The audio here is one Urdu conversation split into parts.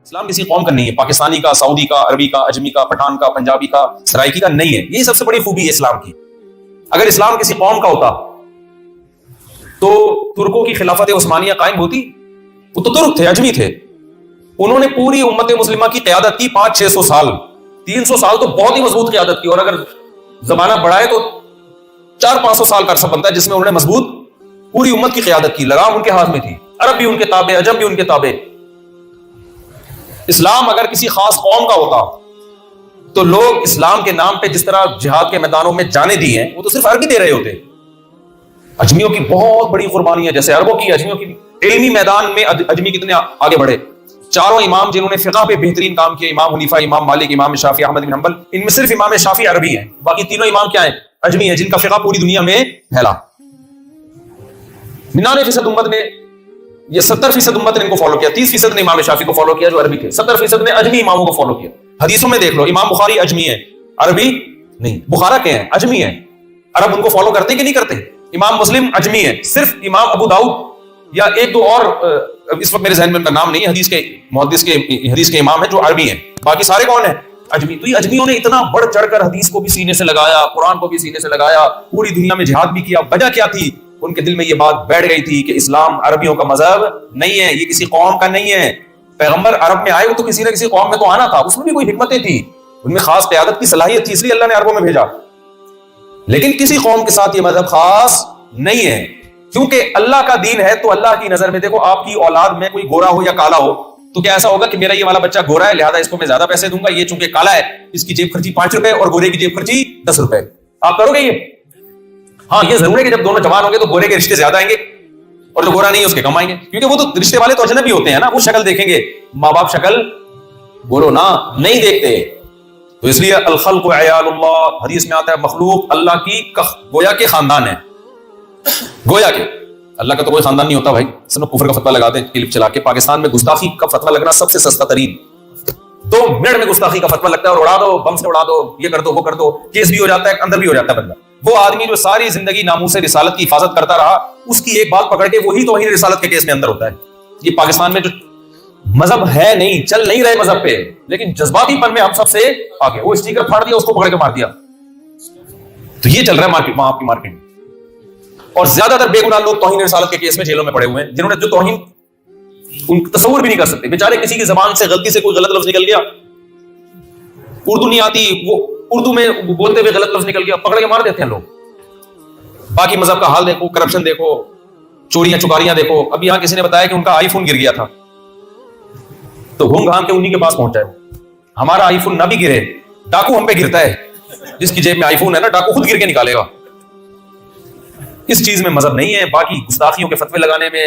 اسلام کسی قوم کا نہیں ہے، پاکستانی کا، سعودی کا، عربی کا، اجمی کا، پٹھان کا، پنجابی کا، سرائکی کا نہیں ہے. یہی سب سے بڑی خوبی ہے اسلام کی. اگر اسلام کسی قوم کا ہوتا تو ترکوں کی خلافت عثمانیہ قائم ہوتی. وہ تو ترک تھے، اجمی تھے. انہوں نے پوری امت مسلمہ کی قیادت کی 500-600 سال. 300 سال تو بہت ہی مضبوط قیادت کی، اور اگر زمانہ بڑھائے تو 400-500 سال کا عرصہ بنتا ہے جس میں انہوں نے مضبوط پوری امت کی قیادت کی. لگام ان کے ہاتھ میں تھی. عرب بھی ان کے تابع، عجم بھی ان کے تابع. اسلام اگر کسی خاص قوم کا ہوتا تو لوگ اسلام کے نام پہ جس طرح جہاد کے میدانوں میں جانے دی ہیں وہ تو صرف عربی دے رہے ہوتے. اجمیوں کی بہت بڑی قربانی ہے، جیسے عربوں کی، اجمیوں کی. علمی میدان میں اجمی کتنے آگے بڑھے. چاروں امام جنہوں نے فقہ پہ بہترین کام کیا، امام حنیفہ، امام مالک، امام شافعی، احمد بن حنبل، ان میں صرف امام شافعی عربی ہیں. باقی تینوں امام کیا ہیں؟ اجمی ہیں، جن کا فقہ پوری دنیا میں پھیلا. 99% امت نے، یہ 70% امت نے ان کو فالو کیا. 30% نے امام شافعی کو فالو کیا جو عربی تھے. 70% نے اجمی اماموں کو فالو کیا. حدیثوں میں دیکھ لو، امام بخاری اجمی ہے، عربی نہیں. بخارا کے ہیں، اجمی ہیں. عرب ان کو فالو کرتے کہ نہیں کرتے؟ امام مسلم اجمی ہے. صرف امام ابو داؤد یا ایک دو اور اس وقت میرے ذہن میں ان کا نام نہیں ہے، حدیث کے محدث کے، حدیث کے امام ہیں جو عربی ہیں. باقی سارے کون ہیں؟ اجمی. تو یہ اجمیوں نے اتنا بڑھ چڑھ کر حدیث کو بھی سینے سے لگایا، قرآن کو بھی سینے سے لگایا، پوری دنیا میں جہاد بھی کیا. وجہ کیا تھی؟ ان کے دل میں یہ بات بیٹھ گئی تھی کہ اسلام عربیوں کا مذہب نہیں ہے، یہ کسی قوم کا نہیں ہے. پیغمبر عرب میں آئے تو کسی نہ کسی قوم میں تو آنا تھا، اس میں بھی کوئی حکمتیں تھی، ان میں خاص قیادت کی صلاحیت تھی، اس لیے اللہ نے عربوں میں بھیجا. لیکن کسی قوم کے ساتھ یہ مذہب خاص نہیں ہے، کیونکہ اللہ کا دین ہے. تو اللہ کی نظر میں دیکھو، آپ کی اولاد میں کوئی گورا ہو یا کالا ہو تو کیا ایسا ہوگا کہ میرا یہ والا بچہ گورا ہے لہذا اس کو میں زیادہ پیسے دوں گا، یہ چونکہ کالا ہے اس کی جیب خرچی 5 روپے اور گورے کی جیب خرچی 10 روپے. آپ کرو گے یہ؟ ہاں، یہ ضرور ہے کہ جب دونوں جوان ہوں گے تو گورے کے رشتے زیادہ آئیں گے اور جو گورا نہیں ہے اس کے کم آئیں گے، کیونکہ وہ تو رشتے والے تو اجنبی ہوتے ہیں نا، وہ شکل دیکھیں گے. ماں باپ شکل بولو نا نہیں دیکھتے. تو اس لیے الخلق عیال اللہ، حدیث میں آتا ہے مخلوق اللہ کی گویا کے خاندان ہے. گویا کے اللہ کا تو کوئی خاندان نہیں ہوتا بھائی. سب کفر کا فتویٰ لگاتے ہیں کلپ چلا کے. پاکستان میں گستاخی کا فتویٰ لگنا سب سے سستا ترین. 2 منٹ میں گستاخی کا فتویٰ لگتا ہے اور اڑا دو، بم سے اڑا دو، یہ کر دو، وہ کر دو، کیس بھی ہو جاتا ہے، اندر بھی ہو جاتا ہے بندہ. وہ آدمی جو ساری زندگی ناموس رسالت کی حفاظت کرتا رہا، اس کی ایک بات پکڑ کے وہی توہین رسالت کے کیس میں اندر ہوتا ہے. یہ پاکستان میں جو مذہب ہے نہیں، چل نہیں رہے مذہب پہ، لیکن جذباتی پن میں ہم سب سے آگے. وہ اسٹیکر پھاڑ دیا، اس کو پکڑ کے مار دیا. تو یہ چل رہا ہے مارکیٹ، وہاں آپ کی مارکیٹ میں. اور زیادہ تر بے گناہ لوگ توہین رسالت کے کیس میں جیلوں میں پڑے ہوئے ہیں، جنہوں نے جو توہین ان تصور بھی نہیں کر سکتے. بیچارے کسی کی زبان سے غلطی سے کوئی غلط لفظ نکل گیا، اردو نہیں آتی، وہ اردو میں بولتے ہوئے غلط لفظ نکل گیا، پکڑ کے مار دیتے ہیں لوگ. باقی مذہب کا حال دیکھو، کرپشن دیکھو، چوریاں چکاریاں دیکھو. اب یہاں کسی نے بتایا کہ ان کا آئی فون گر گیا تھا تو گھوم گھام کے انہی کے پاس پہنچا ہے. ہمارا آئی فون نہ بھی گرے، ڈاکو ہم پہ گرتا ہے. جس کی جیب میں آئی فون ہے نا، ڈاکو خود گر کے نکالے گا. اس چیز میں مذہب نہیں ہے. باقی گستاخیوں کے فتوے لگانے میں،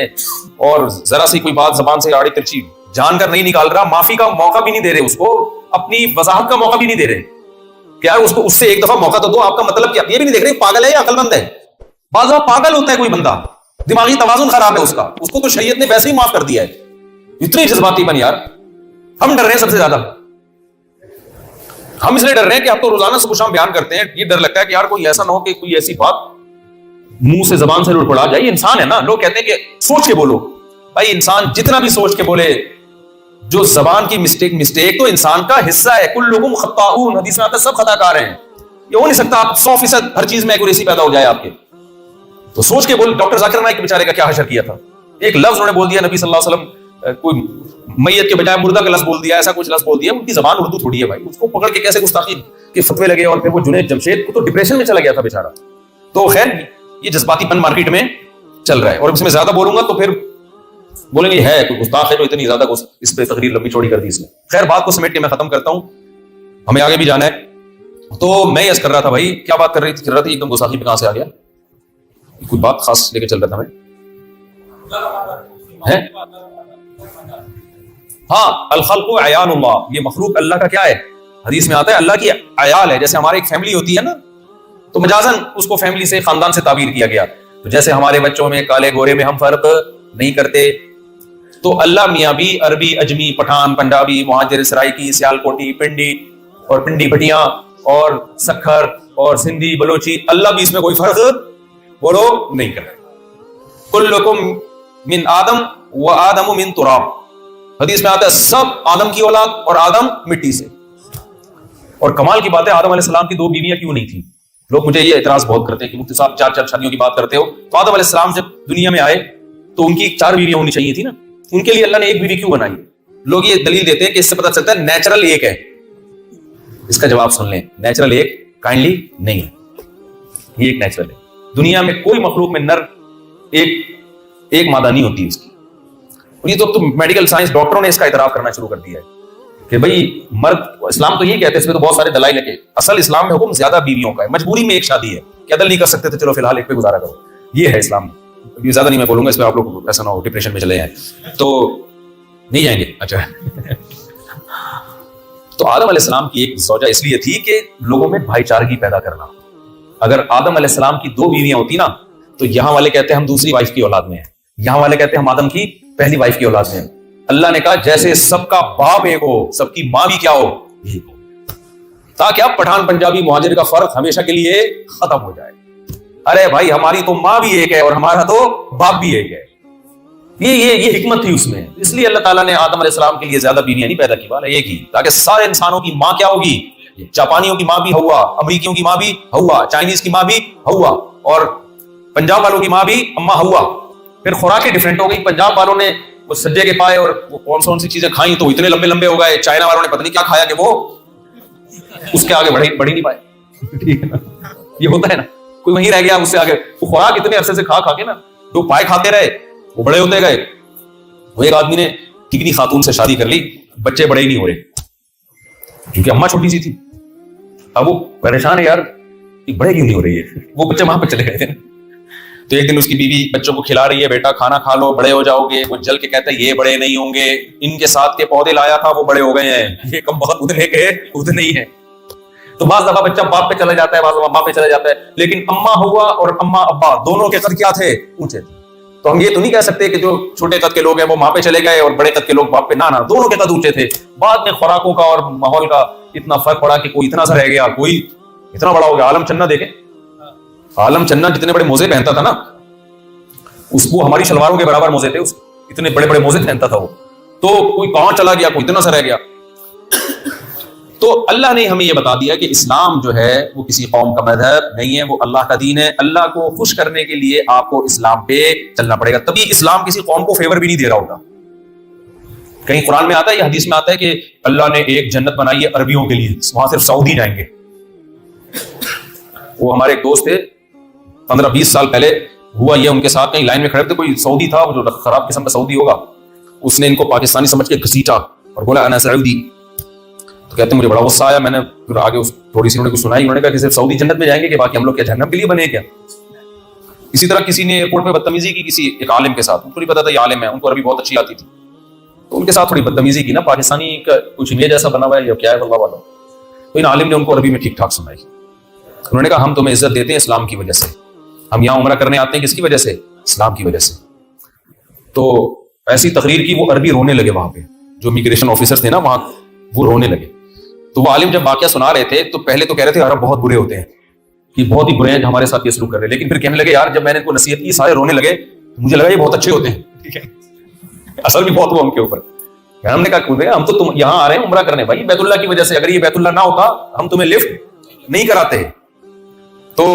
اور ذرا سی کوئی بات زبان سے آڑی ترچی جان کر نہیں نکال رہا، معافی کا موقع بھی نہیں دے رہے، اس کو اپنی وضاحت کا موقع بھی نہیں دے رہے. کیا اس کو اس سے ایک دفعہ موقع تو دو، آپ کا مطلب کیا؟ یہ بھی نہیں دیکھ رہے پاگل ہے یا عقل مند ہے. بعض دفعہ پاگل ہوتا ہے کوئی بندہ، دماغی توازن خراب ہے اس کو تو شریعت نے ویسے ہی معاف کر دیا ہے. اتنی جذباتی بن یار. ہم ڈر رہے ہیں سب سے زیادہ. ہم اس لیے ڈر رہے ہیں کہ آپ تو روزانہ صبح شام بیان کرتے ہیں، یہ ڈر لگتا ہے کہ یار کوئی ایسا نہ ہو کہ کوئی ایسی بات منہ سے زبان سے لڑ پڑا جائے. یہ انسان ہے نا. لوگ کہتے ہیں کہ سوچ کے بولو. بھائی انسان جتنا بھی سوچ کے بولے، جو زبان کی مسٹیک تو انسان کا حصہ ہے. کلکم خطاؤون، حدیث میں آتا ہے سب خطا کار ہیں. یہ ہو نہیں سکتا آپ 100% ہر چیز میں ایکوریسی پیدا ہو جائے آپ کے. تو سوچ کے بول. ڈاکٹر ذاکر نائک کے بیچارے کا کیا حشر کیا تھا. ایک لفظ انہوں نے بول دیا، نبی صلی اللہ علیہ وسلم کوئی میت کے بجائے مردہ کا لفظ بول دیا، ایسا کچھ لفظ بول دیا. ان کی زبان اردو تھوڑی ہے بھائی. اس کو پکڑ کے کیسے گستاخی کے فتوے لگے، اور پھر وہ جنید جمشید کو تو ڈپریشن میں چلا گیا تھا بیچارہ. تو خیر یہ جذباتی پن مارکیٹ میں چل رہا ہے، اور اس میں زیادہ بولوں گا تو پھر بولیں گے ہے کوئی گستاخ ہے جو اتنی زیادہ اس پہ تقریر لمبی چوڑی کر دی اس نے. خیر بات کو سمیٹ کے میں ختم کرتا ہوں، ہمیں آگے بھی جانا ہے. تو میں یس کر رہا تھا بھائی، کیا بات کر رہی تھی ایک دم گستاخی پہ کہاں سے آ گیا؟ کوئی بات خاص لے کے چل رہا تھا میں. ہاں، الخلق عیال اللہ، یہ مخلوق اللہ کا کیا ہے؟ حدیث میں آتا ہے اللہ کی عیال ہے. جیسے ہمارے ایک فیملی ہوتی ہے نا، تو مجازن اس کو فیملی سے، خاندان سے تعبیر کیا گیا. تو جیسے ہمارے بچوں میں کالے گورے میں ہم فرق نہیں کرتے، تو اللہ میاں بھی عربی، اجمی، پٹھان، پنجابی، مہاجر، سرائکی، سیال کوٹی، پنڈی اور پنڈی بٹیاں اور سکھر اور سندھی، بلوچی، اللہ بھی اس میں کوئی فرق بولو نہیں کرے. کلکم من آدم و آدم من تراب، حدیث میں آتا ہے سب آدم کی اولاد اور آدم مٹی سے. اور کمال کی بات ہے آدم علیہ السلام کی 2 بیویاں کیوں نہیں تھیں؟ لوگ مجھے یہ اعتراض بہت کرتے ہیں کہ مفتی صاحب 4 شادیوں کی بات کرتے ہو. تو آدم علیہ السلام جب دنیا میں آئے تو ان کی 4 بیویاں ہونی چاہیے تھی نا. ان کے لیے اللہ نے 1 بیوی کیوں بنائی؟ لوگ یہ دلیل دیتے ہیں کہ اس سے پتہ چلتا ہے نیچرل 1 ہے. اس کا جواب سن لیں, نیچرل 1 کائنڈلی نہیں ہے, یہ ایک نیچرل ہے. دنیا میں کوئی مخلوق میں نر ایک مادہ نہیں ہوتی اس کی. اور یہ تو میڈیکل سائنس ڈاکٹروں نے اس کا اعتراف کرنا شروع کر دیا ہے کہ بھئی مرد, اسلام تو یہ کہتے ہیں, اس میں تو بہت سارے دلائل ہے کہ اصل اسلام میں حکم زیادہ بیویوں کا ہے, مجبوری میں 1 شادی ہے کہ عدل نہیں کر سکتے تو چلو فی الحال 1 پہ گزارا کرو, یہ ہے اسلام. یہ زیادہ نہیں میں بولوں گا, اس پہ آپ لوگ ایسا نہ ہو ڈپریشن میں چلے جائیں, تو نہیں جائیں گے. اچھا تو آدم علیہ السلام کی ایک زوجہ اس لیے تھی کہ لوگوں میں بھائی چارگی پیدا کرنا. اگر آدم علیہ السلام کی 2 بیویاں ہوتی نا تو یہاں والے کہتے ہیں ہم دوسری وائف کی اولاد میں ہیں, یہاں والے کہتے ہیں ہم آدم کی پہلی وائف کی اولاد میں ہیں. اللہ نے کہا جیسے سب کا باپ ایک ہو سب کی ماں بھی کیا ہو, ایک ہو, تاکہ اب پٹھان پنجابی مہاجر کا فرق ہمیشہ کے لیے ختم ہو جائے. ارے بھائی ہماری تو ماں بھی ایک ہے اور ہمارا تو باپ بھی ایک ہے. یہ حکمت تھی اس میں. اس لیے اللہ تعالیٰ نے آدم علیہ السلام کے لیے زیادہ بیویاں نہیں پیدا کی, والا ایک ہی, تاکہ سارے انسانوں کی ماں کیا ہوگی, جاپانیوں کی ماں بھی ہوا, امریکیوں کی ماں بھی ہوا, چائنیز کی ماں بھی ہوا, اور پنجاب والوں کی ماں بھی اما ہوا. پھر خوراکیں ڈفرینٹ ہو گئی. پنجاب والوں نے وہ سجے کے پائے اور وہ کون سی چیزیں کھائیں تو اتنے لمبے لمبے ہو گئے. چائنا والوں نے پتہ نہیں کیا کھایا کہ وہ اس کے آگے بڑھ نہیں پائے. ٹھیک ہے نا, یہ ہوتا ہے نا, کوئی وہیں رہ گیا اس سے آگے. وہ خوراک اتنے عرصے سے کھا کے نا جو پائے کھاتے رہے وہ بڑے ہوتے گئے. وہ ایک آدمی نے کتنی خاتون سے شادی کر لی, بچے بڑے ہی نہیں ہو رہے کیونکہ اماں چھوٹی سی تھی. اب وہ پریشان ہے یار بڑے کیوں نہیں ہو رہی ہے, وہ بچے وہاں پہ چلے گئے تھے. تو ایک دن اس کی بیوی بچوں کو کھلا رہی ہے, بیٹا کھانا کھا لو بڑے ہو جاؤ گے. وہ جل کے کہتا ہے یہ بڑے نہیں ہوں گے, ان کے ساتھ کے پودے لایا تھا وہ بڑے ہو گئے ہیں, یہ کم بہت اتنے کے اتنے ہی ہیں. تو بعض دفعہ بچہ باپ پہ چلا جاتا ہے, بعض دفعہ ماں پہ چلا جاتا ہے, لیکن اما ہوا اور اما ابا دونوں کے قد کیا تھے, اونچے تھے. تو ہم یہ تو نہیں کہہ سکتے کہ جو چھوٹے قد کے لوگ ہیں وہ ماں پہ چلے گئے اور بڑے قد کے لوگ باپ پہ, نہ دونوں کے قد اونچے تھے. بعد میں خوراکوں کا اور ماحول کا اتنا فرق پڑا کہ کوئی اتنا سا رہ گیا, کوئی اتنا بڑا ہو گیا. عالم چنا دیکھیں, عالم چنا جتنے بڑے موزے پہنتا تھا نا, اس کو ہماری شلواروں کے برابر موزے تھے, اتنے بڑے بڑے موزے پہنتا تھا وہ. تو کوئی کہاں چلا گیا, کوئی اتنا سا رہ گیا. تو اللہ نے ہمیں یہ بتا دیا کہ اسلام جو ہے وہ کسی قوم کا مذہب نہیں ہے, وہ اللہ کا دین ہے. اللہ کو خوش کرنے کے لیے آپ کو اسلام پہ چلنا پڑے گا, تبھی اسلام کسی قوم کو فیور بھی نہیں دے رہا ہوتا. کہیں قرآن میں آتا ہے یا حدیث میں آتا ہے کہ اللہ نے ایک جنت بنائی ہے عربیوں کے لیے, وہاں صرف سعودی جائیں گے. وہ ہمارے ایک دوست تھے 15-20 سال پہلے, ہوا یہ ان کے ساتھ کہیں لائن میں کھڑے تھے, کوئی سعودی تھا وہ جو خراب قسم کا سعودی ہوگا, اس نے ان کو پاکستانی سمجھ کے گھسیٹا اور بولا انا سعودی. تو کہتے ہیں مجھے بڑا غصہ آیا, میں نے پھر آگے تھوڑی سی انہوں نے کچھ سنائی, انہوں نے کہا کہ صرف سعودی جنت میں جائیں گے کہ باقی ہم لوگ کیا جہنم کے لیے بنے کیا. اسی طرح کسی نے ایئرپورٹ پہ بدتمیزی کی کسی ایک عالم کے ساتھ, ان کو نہیں پتا تھا یہ عالم ہے, ان کو عربی بہت اچھی آتی تھی, تو ان کے ساتھ تھوڑی بدتمیزی کی نا, پاکستانی کا کچھ امیج ایسا بنا ہوا ہے یا کیا ہے اللہ والا. تو ان عالم نے ان کو عربی میں ٹھیک ٹھاک سنائی. انہوں نے کہا ہم تمہیں عزت دیتے ہیں اسلام کی وجہ سے, ہم یہاں عمرہ کرنے آتے ہیں کس کی وجہ سے, اسلام کی وجہ سے. تو ایسی تقریر کی وہ عربی رونے لگے, وہاں پہ جو امیگریشن آفیسر تھے نا وہاں, وہ رونے لگے. تو وہ عالم جب واقعہ سنا رہے تھے تو پہلے تو کہہ رہے تھے عرب بہت برے ہوتے ہیں, کہ بہت ہی برے ہیں ہمارے ساتھ یہ سلوک کر رہے ہیں, لیکن پھر کہنے لگے یار جب میں نے ان کو نصیحت کی سارے رونے لگے, مجھے لگا یہ بہت اچھے ہوتے ہیں. ٹھیک ہے, اثر بھی بہت ہوا ان کے اوپر. ہم نے کہا ہم تو تم یہاں آ رہے ہیں عمرہ کرنے بھائی بیت اللہ کی وجہ سے, اگر یہ بیت اللہ نہ ہوتا ہم تمہیں لفٹ نہیں کراتے. تو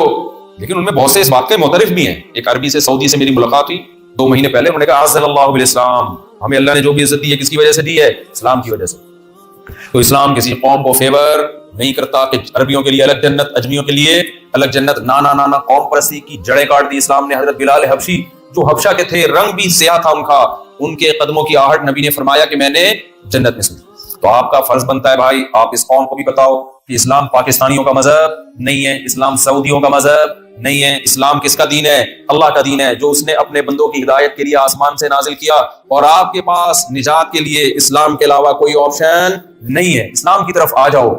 لیکن ان میں بہت سے اس بات کے معترف بھی ہیں. ایک عربی سے سعودی سے میری ملاقات ہوئی 2 مہینے پہلے, انہوں نے کہا عزّ اللہ بالاسلام, ہمیں اللہ نے جو بھی عزت دی ہے کس کی وجہ سے دی ہے, اسلام کی وجہ سے. تو اسلام کسی قوم کو فیور نہیں کرتا کہ عربیوں کے لیے الگ جنت, اجمیوں کے لیے الگ جنت. نہ قوم پرستی کی جڑیں کاٹ دی اسلام نے. حضرت بلال حبشی جو حبشہ کے تھے, رنگ بھی سیاہ تھا ان کا, ان کے قدموں کی آہٹ نبی نے فرمایا کہ میں نے جنت میں سنی. تو آپ کا فرض بنتا ہے بھائی آپ اس قوم کو بھی بتاؤ کہ اسلام پاکستانیوں کا مذہب نہیں ہے, اسلام سعودیوں کا مذہب نہیں ہے. اسلام کس کا دین ہے, اللہ کا دین ہے, جو اس نے اپنے بندوں کی ہدایت کے لیے آسمان سے نازل کیا, اور آپ کے پاس نجات کے لیے اسلام کے علاوہ کوئی آپشن نہیں ہے. اسلام کی طرف آ جاؤ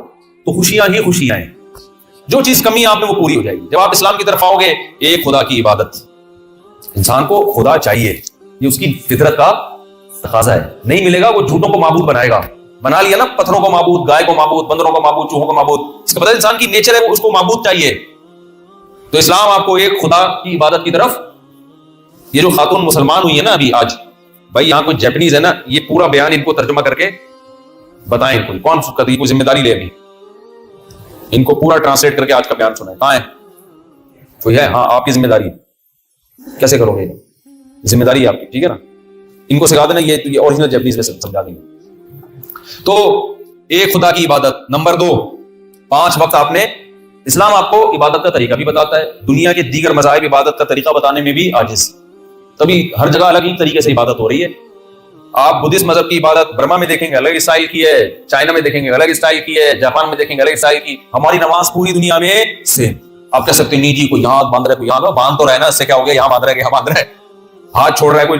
تو خوشیاں ہی خوشیاں ہیں. جو چیز کمی آپ میں وہ پوری ہو جائے گی. جب آپ اسلام کی طرف آؤ گے, ایک خدا کی عبادت, انسان کو خدا چاہیے, یہ اس کی فطرت کا تقاضا ہے. نہیں ملے گا وہ جھوٹوں کو معبود بنائے گا. بنا لیا نا پتھروں کو معبود, گائے کو معبود, بندروں کو معبود, چوہوں کو معبود. اس کا پتہ ہے انسان کی نیچر ہے وہ اس کو معبود چاہیے. تو اسلام آپ کو ایک خدا کی عبادت کی طرف, یہ جو خاتون مسلمان ہوئی ہے نا ابھی آج بھائی یہاں کوئی جیپنیز ہے نا, یہ پورا بیان ان کو ترجمہ کر کے بتائیں, کون کبھی کوئی ذمہ داری لے ابھی ان کو پورا ٹرانسلیٹ کر کے آج کا بیان سنائیں. کہاں ہے کوئی ہے؟ ہاں آپ کی ذمہ داری ہے. کیسے کرو گے؟ ذمہ داری ہے آپ کی, ٹھیک ہے نا. ان کو سکھا دینا, یہ اوریجنل جیپنیز میں سمجھا دیں گے. تو ایک خدا کی عبادت. نمبر 2, 5 وقت آپ نے, اسلام آپ کو عبادت کا طریقہ بھی بتاتا ہے, دنیا کے دیگر مذاہب عبادت کا طریقہ بتانے میں بھی عاجز, تبھی ہر جگہ الگ ہی طریقے سے عبادت ہو رہی ہے. آپ بدھسٹ مذہب کی عبادت برما میں دیکھیں گے الگ اسٹائل کی ہے, چائنا میں دیکھیں گے الگ اسٹائل کی ہے, جاپان میں دیکھیں گے الگ اسٹائل کی. ہماری نماز پوری دنیا میں سیم. آپ کہہ سکتے ہیں نہیں جی کوئی یہاں باندھ رہا ہے, کوئی یہاں باندھ تو رہا ہے نا, اس سے کیا ہو گیا, یہاں باندھ رہا ہے, یہاں باندھ رہا ہے, ہاتھ چھوڑ رہا ہے کوئی,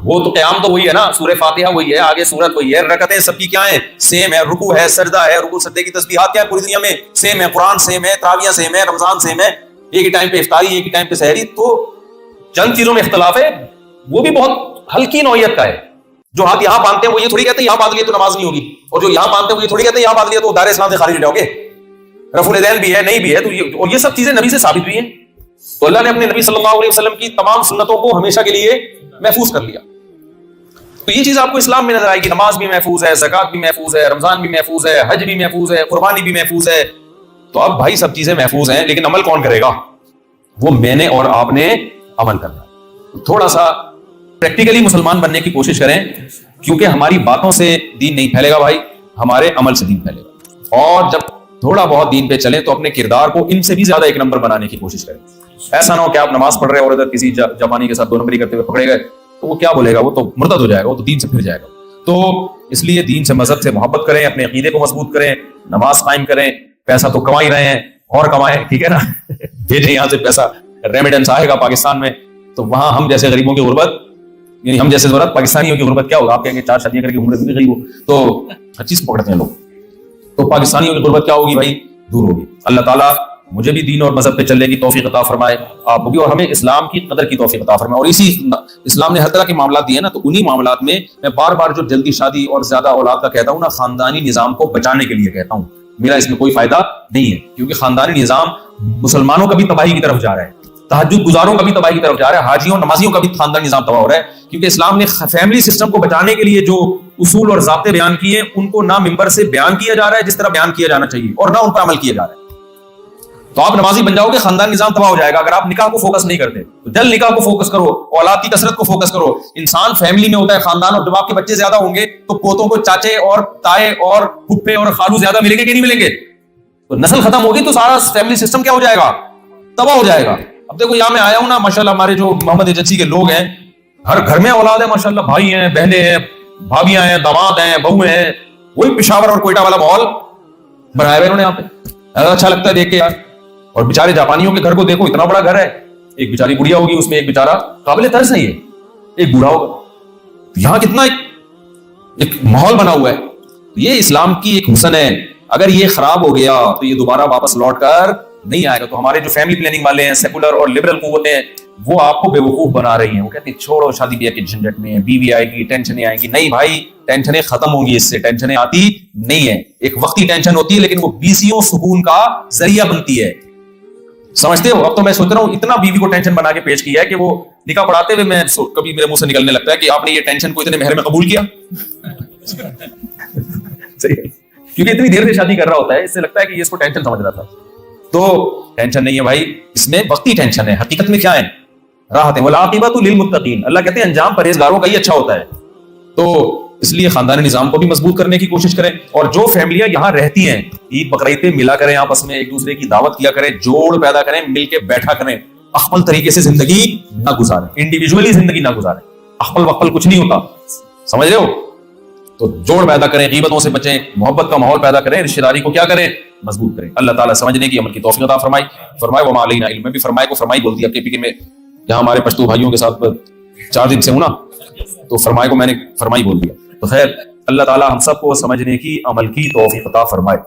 وہ تو قیام تو وہی ہے نا, سورہ فاتحہ وہی ہے, آگے سورت وہی ہے, رکعتیں سب کی کیا ہیں, سیم ہے, رکوع ہے, سجدہ ہے, رکوع سجدے کی تسبیحات کیا ہے پوری دنیا میں سیم ہے, قرآن سیم ہے, تراویح سیم ہے, رمضان سیم ہے, ایک ہی ٹائم پہ افطاری, ایک ہی ٹائم پہ سحری. تو چند چیزوں میں اختلاف ہے, وہ بھی بہت ہلکی نوعیت کا ہے. جو ہاتھ یہاں باندھتے ہیں وہ یہ تھوڑی کہتے ہیں یہاں باندھ لیا تو نماز نہیں ہوگی, اور جو یہاں باندھتے ہیں وہ یہ تھوڑی کہتے ہیں یہاں باندھ لیا تو دار اسلام سے خارج ہو جاؤ گے. رفع الیدین بھی ہے, نہیں بھی ہے, تو اور یہ سب چیزیں نبی سے ثابت ہوئی ہیں. تو اللہ نے اپنے نبی صلی اللہ علیہ وسلم کی تمام سنتوں کو ہمیشہ کے لیے محفوظ کر لیا. تو یہ چیز آپ کو اسلام میں نظر آئے گی, نماز بھی محفوظ ہے, زکات بھی محفوظ ہے, رمضان بھی محفوظ ہے, حج بھی محفوظ ہے, قربانی بھی محفوظ ہے. تو اب بھائی سب چیزیں محفوظ ہیں, لیکن عمل کون کرے گا؟ وہ میں نے اور آپ نے عمل کرنا. تھوڑا سا پریکٹیکلی مسلمان بننے کی کوشش کریں, کیونکہ ہماری باتوں سے دین نہیں پھیلے گا بھائی, ہمارے عمل سے دین پھیلے گا. اور جب تھوڑا بہت دین پہ چلیں تو اپنے کردار کو ان سے بھی زیادہ ایک نمبر بنانے کی کوشش کریں. ایسا نہ ہو کہ آپ نماز پڑھ رہے اور ادھر کسی جاپانی کے ساتھ 2 نمبری کرتے ہوئے پکڑے گئے, تو وہ کیا بولے گا, وہ تو مرتد ہو جائے گا, وہ تو دین سے پھر جائے گا. تو اس لیے دین سے, مذہب سے محبت کریں, اپنے عقیدے کو مضبوط کریں, نماز قائم کریں. پیسہ تو کما ہی رہے ہیں, اور کمائیں, ٹھیک ہے نا, بھیجیں یہاں سے پیسہ, ریمیڈنس آئے گا پاکستان میں, تو وہاں ہم جیسے غریبوں کی غربت, یعنی ہم جیسے ضرورت پاکستانیوں کی غربت کیا ہوگا؟ آپ کہیں گے 4 شادیاں کر کے گھوم رہے غریب ہو, تو ہر چیز پکڑتے ہیں لوگ. تو پاکستانیوں کی غربت کیا ہوگی بھائی؟ دور ہوگی. اللہ تعالیٰ مجھے بھی دین اور مذہب پہ چلنے کی توفیق عطا فرمائے, آپ کو بھی, اور ہمیں اسلام کی قدر کی توفیق عطا فرمائے. اور اسی اسلام نے ہر طرح کے معاملات دیے نا, تو انہی معاملات میں میں بار بار جو جلدی شادی اور زیادہ اولاد کا کہتا ہوں نا, خاندانی نظام کو بچانے کے لیے کہتا ہوں. میرا اس میں کوئی فائدہ نہیں ہے, کیونکہ خاندانی نظام مسلمانوں کا بھی تباہی کی طرف جا رہا ہے, تہجد گزاروں کا بھی تباہی کی طرف جا رہا ہے, حاجیوں نمازیوں کا بھی خاندانی نظام تباہ ہو رہا ہے. کیونکہ اسلام نے فیملی سسٹم کو بچانے کے لیے جو اصول اور ضابطے بیان کیے, ان کو نہ ممبر سے بیان کیا جا رہا ہے جس طرح بیان کیا جانا چاہیے, اور نہ ان پر عمل کیا جا رہا ہے. تو آپ نمازی بن جاؤ گے, خاندان نظام تباہ ہو جائے گا. اگر آپ نکاح کو فوکس نہیں کرتے, تو جل نکاح کو فوکس کرو, اولاد کی کثرت کو فوکس کرو. انسان فیملی میں ہوتا ہے, خاندان, اور جب آپ کے بچے زیادہ ہوں گے تو پوتوں کو چاچے اور تائے اور پھپھے اور خالو زیادہ ملیں گے کہ نہیں ملیں گے؟ تو نسل ختم ہوگی تو سارا فیملی سسٹم کیا ہو جائے گا؟ تباہ ہو جائے گا. اب دیکھو یہاں میں آیا ہوں نا, ماشاءاللہ ہمارے جو محمد ایجنسی کے لوگ ہیں, ہر گھر میں اولاد ہے ماشاءاللہ, بھائی ہیں, بہنیں ہیں, بھابیاں ہیں, داماد ہیں, بہو ہیں. وہی پشاور اور کوئٹہ والا ماحول بنایا ہوا انہوں نے یہاں پہ. اچھا لگتا ہے دیکھ کے یار. اور بیچارے جاپانیوں کے گھر کو دیکھو, اتنا بڑا گھر ہے, ایک بیچاری بڑھیا ہوگی اس میں, ایک بیچارہ قابل ترس نہیں ہے, ایک بوڑھا ہوگا. یہاں کتنا ایک ماحول بنا ہوا ہے. یہ اسلام کی ایک حسن ہے. اگر یہ خراب ہو گیا تو یہ دوبارہ واپس لوٹ کر نہیں آئے گا. تو ہمارے جو فیملی پلاننگ والے ہیں, سیکولر اور لبرل قوتیں ہیں, وہ آپ کو بے وقوف بنا رہی ہیں. وہ کہتے ہیں چھوڑو شادی بیاہ کے جھنجٹ میں, بیوی آئے گی, ٹینشنیں آئیں گی. نہیں بھائی, ٹینشنیں ختم ہوں گی, اس سے ٹینشنیں آتی نہیں ہے. ایک وقتی ٹینشن ہوتی ہے, لیکن وہ بیسیوں سکون کا ذریعہ بنتی ہے. سمجھتے ہو؟ اب تو میں سوچ رہا ہوں, اتنا بیوی کو ٹینشن بنا کے پیش کیا ہے کہ وہ نکاح پڑھاتے ہوئے میں کبھی میرے منہ سے نکلنے لگتا ہے کہ آپ نے یہ ٹینشن کو اتنے مہر میں قبول کیا. صحیح ہے, کیونکہ اتنی دیر سے شادی کر رہا ہوتا ہے, اس سے لگتا ہے کہ یہ اس کو ٹینشن سمجھ رہا تھا. تو ٹینشن نہیں ہے بھائی, اس میں وقتی ٹینشن ہے. حقیقت میں کیا ہے؟ راحت ہے. والعاقبۃ للمتقین, اللہ کہتے ہیں انجام پرہیزگاروں کا ہی اچھا ہوتا ہے. تو اس لیے خاندانی نظام کو بھی مضبوط کرنے کی کوشش کریں. اور جو فیملیاں یہاں رہتی ہیں, عید بقرعید پہ ملا کریں آپس میں, ایک دوسرے کی دعوت کیا کریں, جوڑ پیدا کریں, مل کے بیٹھا کریں. اخپل طریقے سے زندگی نہ گزاریں, انڈیویجولی زندگی نہ گزاریں. اخپل وقپل کچھ نہیں ہوتا, سمجھ رہے ہو؟ تو جوڑ پیدا کریں, غیبتوں سے بچیں, محبت کا ماحول پیدا کریں, رشتہ داری کو کیا کریں؟ مضبوط کریں. اللہ تعالیٰ سمجھنے کی, عمل کی توفیق عطا فرمائے. فرمائے وما علینا علم, میں بھی فرمائے کو فرمائی بول دیا کے پی کے میں, جہاں ہمارے پشتو بھائیوں کے ساتھ 4 دن سے ہوں نا, تو فرمائے کو میں نے فرمائی بول دیا. تو خیر, اللہ تعالیٰ ہم سب کو سمجھنے کی, عمل کی توفیق عطا فرمائے.